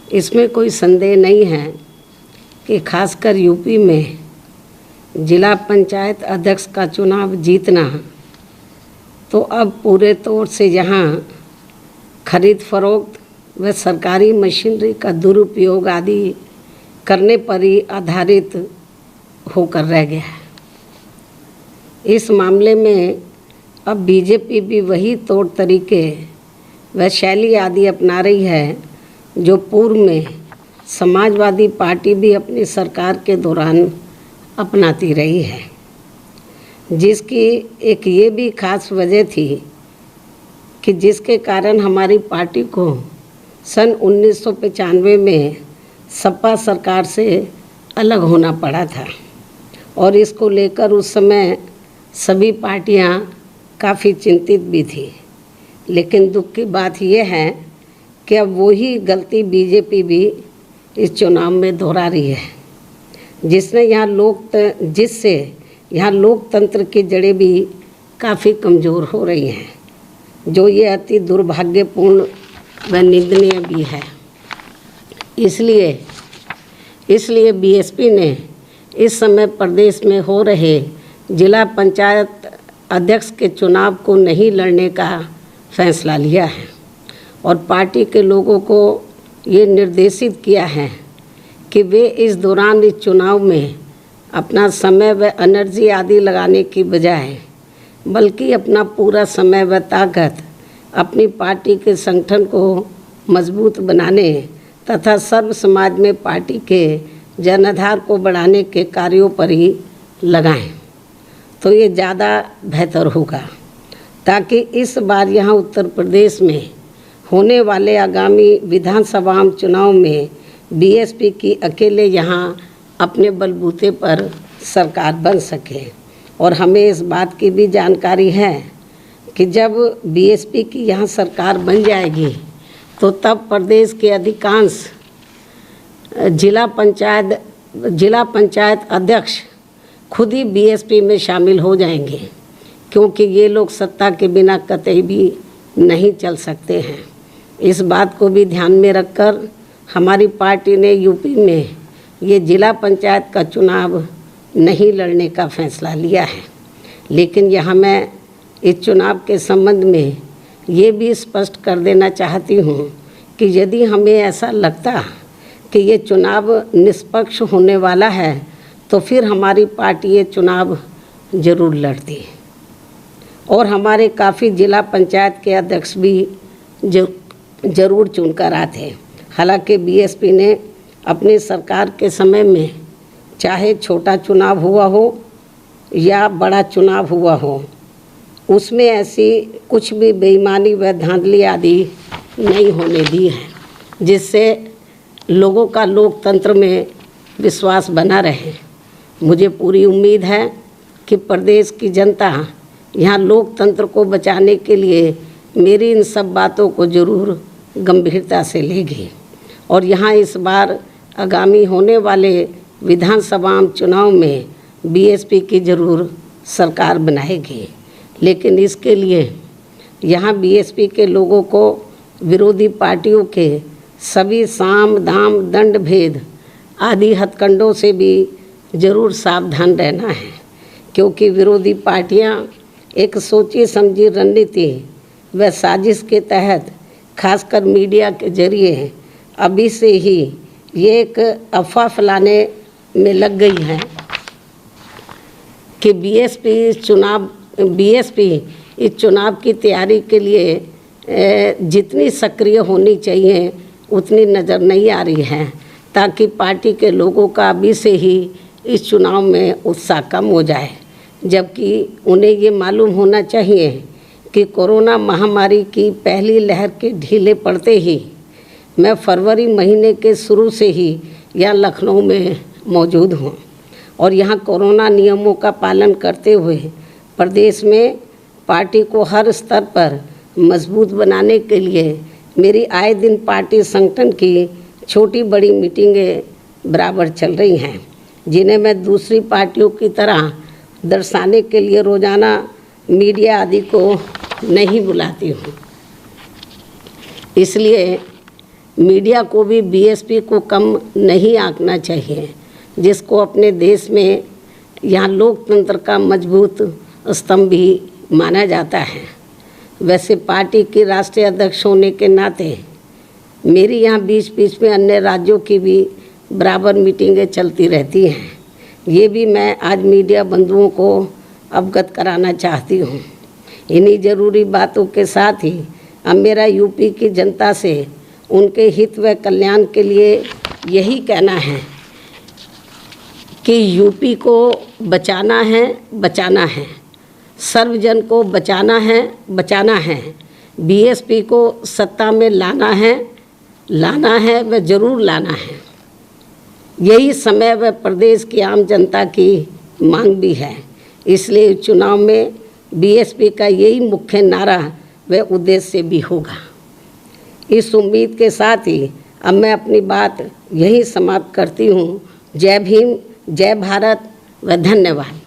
इसमें कोई संदेह नहीं है कि खासकर यूपी में जिला पंचायत अध्यक्ष का चुनाव जीतना तो अब पूरे तौर से यहाँ खरीद फरोख्त व सरकारी मशीनरी का दुरुपयोग आदि करने पर ही आधारित होकर रह गया है। इस मामले में अब बीजेपी भी वही तौर तरीके व शैली आदि अपना रही है जो पूर्व में समाजवादी पार्टी भी अपनी सरकार के दौरान अपनाती रही है, जिसकी एक ये भी खास वजह थी कि जिसके कारण हमारी पार्टी को सन 1995 में सपा सरकार से अलग होना पड़ा था और इसको लेकर उस समय सभी पार्टियां काफ़ी चिंतित भी थी। लेकिन दुख की बात यह है कि अब वही गलती बीजेपी भी इस चुनाव में दोहरा रही है, जिससे यहाँ लोकतंत्र की जड़ें भी काफ़ी कमज़ोर हो रही हैं, जो ये अति दुर्भाग्यपूर्ण व निंदनीय भी है। इसलिए बीएसपी ने इस समय प्रदेश में हो रहे जिला पंचायत अध्यक्ष के चुनाव को नहीं लड़ने का फैसला लिया है और पार्टी के लोगों को ये निर्देशित किया है कि वे इस दौरान इस चुनाव में अपना समय व एनर्जी आदि लगाने की बजाय बल्कि अपना पूरा समय व ताकत अपनी पार्टी के संगठन को मजबूत बनाने तथा सर्व समाज में पार्टी के जनाधार को बढ़ाने के कार्यों पर ही लगाएं, तो ये ज़्यादा बेहतर होगा, ताकि इस बार यहाँ उत्तर प्रदेश में होने वाले आगामी विधानसभा चुनाव में बीएसपी की अकेले यहाँ अपने बलबूते पर सरकार बन सके। और हमें इस बात की भी जानकारी है कि जब बीएसपी की यहाँ सरकार बन जाएगी तो तब प्रदेश के अधिकांश जिला पंचायत अध्यक्ष खुद ही बीएसपी में शामिल हो जाएंगे, क्योंकि ये लोग सत्ता के बिना कतई भी नहीं चल सकते हैं। इस बात को भी ध्यान में रखकर हमारी पार्टी ने यूपी में ये जिला पंचायत का चुनाव नहीं लड़ने का फैसला लिया है। लेकिन यहाँ मैं इस चुनाव के संबंध में ये भी स्पष्ट कर देना चाहती हूँ कि यदि हमें ऐसा लगता कि ये चुनाव निष्पक्ष होने वाला है तो फिर हमारी पार्टी ये चुनाव ज़रूर लड़ती और हमारे काफ़ी जिला पंचायत के अध्यक्ष भी ज़रूर चुनकर आते। हालांकि बीएसपी ने अपनी सरकार के समय में चाहे छोटा चुनाव हुआ हो या बड़ा चुनाव हुआ हो, उसमें ऐसी कुछ भी बेईमानी व धांधली आदि नहीं होने दी है, जिससे लोगों का लोकतंत्र में विश्वास बना रहे। मुझे पूरी उम्मीद है कि प्रदेश की जनता यहाँ लोकतंत्र को बचाने के लिए मेरी इन सब बातों को ज़रूर गंभीरता से लेगी और यहाँ इस बार आगामी होने वाले विधानसभा चुनाव में बीएसपी की ज़रूर सरकार बनाएगी। लेकिन इसके लिए यहाँ बीएसपी के लोगों को विरोधी पार्टियों के सभी साम दाम दंड भेद आदि हथकंडों से भी ज़रूर सावधान रहना है, क्योंकि विरोधी पार्टियां एक सोची समझी रणनीति व साजिश के तहत खासकर मीडिया के जरिए अभी से ही ये एक अफवाह फैलाने में लग गई है कि बीएसपी इस चुनाव की तैयारी के लिए जितनी सक्रिय होनी चाहिए उतनी नज़र नहीं आ रही है, ताकि पार्टी के लोगों का अभी से ही इस चुनाव में उत्साह कम हो जाए। जबकि उन्हें ये मालूम होना चाहिए कि कोरोना महामारी की पहली लहर के ढीले पड़ते ही मैं फरवरी महीने के शुरू से ही यहाँ लखनऊ में मौजूद हूँ और यहाँ कोरोना नियमों का पालन करते हुए प्रदेश में पार्टी को हर स्तर पर मजबूत बनाने के लिए मेरी आए दिन पार्टी संगठन की छोटी बड़ी मीटिंगें बराबर चल रही हैं, जिन्हें मैं दूसरी पार्टियों की तरह दर्शाने के लिए रोज़ाना मीडिया आदि को नहीं बुलाती हूँ। इसलिए मीडिया को भी बीएसपी को कम नहीं आंकना चाहिए, जिसको अपने देश में यहाँ लोकतंत्र का मजबूत स्तंभ भी माना जाता है। वैसे पार्टी की राष्ट्रीय अध्यक्ष होने के नाते मेरी यहाँ बीच बीच में अन्य राज्यों की भी बराबर मीटिंगें चलती रहती हैं। ये भी मैं आज मीडिया बंधुओं को अवगत कराना चाहती हूँ। इन्हीं ज़रूरी बातों के साथ ही अब मेरा यूपी की जनता से उनके हित व कल्याण के लिए यही कहना है कि यूपी को बचाना है, सर्वजन को बचाना है, बीएसपी को सत्ता में लाना है व जरूर लाना है। यही समय व प्रदेश की आम जनता की मांग भी है। इसलिए चुनाव में बीएसपी का यही मुख्य नारा व उद्देश्य भी होगा। इस उम्मीद के साथ ही अब मैं अपनी बात यही समाप्त करती हूँ। जय भीम, जय भारत व धन्यवाद।